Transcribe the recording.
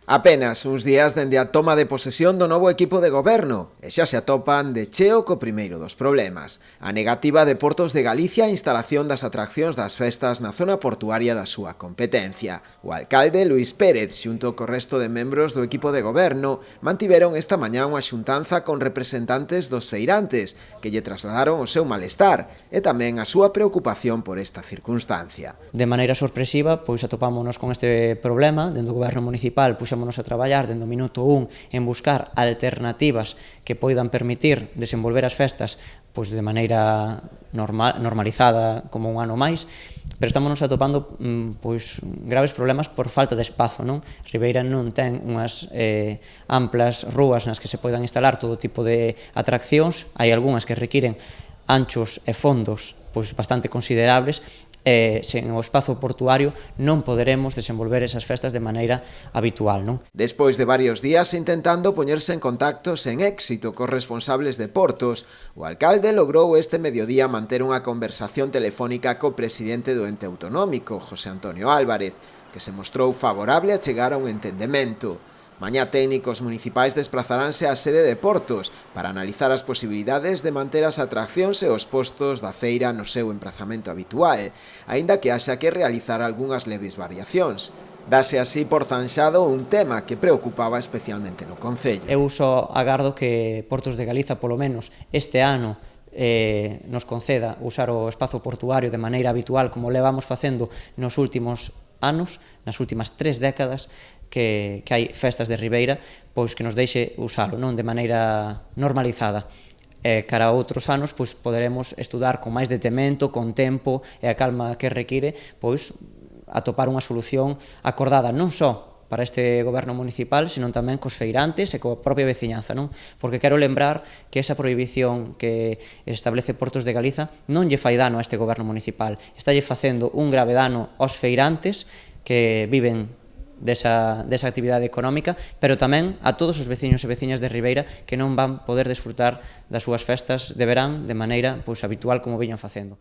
Apenas uns días dende a toma de posesión do novo equipo de goberno e xa se atopan de cheo co primeiro dos problemas, a negativa de Portos de Galicia a instalación das atraccións das festas na zona portuaria da súa competencia. O alcalde Luís Pérez, xunto co resto de membros do equipo de goberno, mantiveron esta mañá unha xuntanza con representantes dos feirantes que lle trasladaron o seu malestar e tamén a súa preocupación por esta circunstancia. De maneira sorpresiva, pois atopámonos con este problema, dentro do goberno municipal, puxémonos a traballar dende o minuto 1 en buscar alternativas que poidan permitir desenvolver as festas pois de maneira normalizada como un ano máis, pero estamos atopando pois graves problemas por falta de espazo, non? Ribeira non ten unhas amplas rúas nas que se poidan instalar todo tipo de atraccións, hai algunhas que requiren anchos e fondos pois bastante considerables, sen o espazo portuario non poderemos desenvolver esas festas de maneira habitual, non? Despois de varios días intentando poñerse en contacto sen éxito cos responsables de Portos, o alcalde logrou este mediodía manter unha conversación telefónica co presidente do ente autonómico, José Antonio Álvarez, que se mostrou favorable a chegar a un entendemento. Mañá técnicos municipais desplazaránse á sede de Portos para analizar as posibilidades de manter as atraccións e os postos da feira no seu emprazamento habitual, aínda que haxa que realizar algunhas leves variacións. Dase así por zanxado un tema que preocupaba especialmente no concello. Eu só agardo que Portos de Galiza, polo menos este ano, nos conceda usar o espazo portuario de maneira habitual como levamos facendo nos últimos anos, nas últimas 3 décadas que hai festas de Ribeira, pois que nos deixe usalo, non de maneira normalizada. Cara a outros anos, pois poderemos estudar con máis detemento, con tempo e a calma que require, pois atopar unha solución acordada non só para este goberno municipal, senón tamén cos feirantes e coa propia veciñanza, non? Porque quero lembrar que esa prohibición que establece Portos de Galiza non lle fai dano a este goberno municipal, está lle facendo un grave dano aos feirantes que viven desa actividade económica, pero tamén a todos os veciños e veciñas de Ribeira que non van poder desfrutar das súas festas de verán de maneira pois habitual como viñan facendo.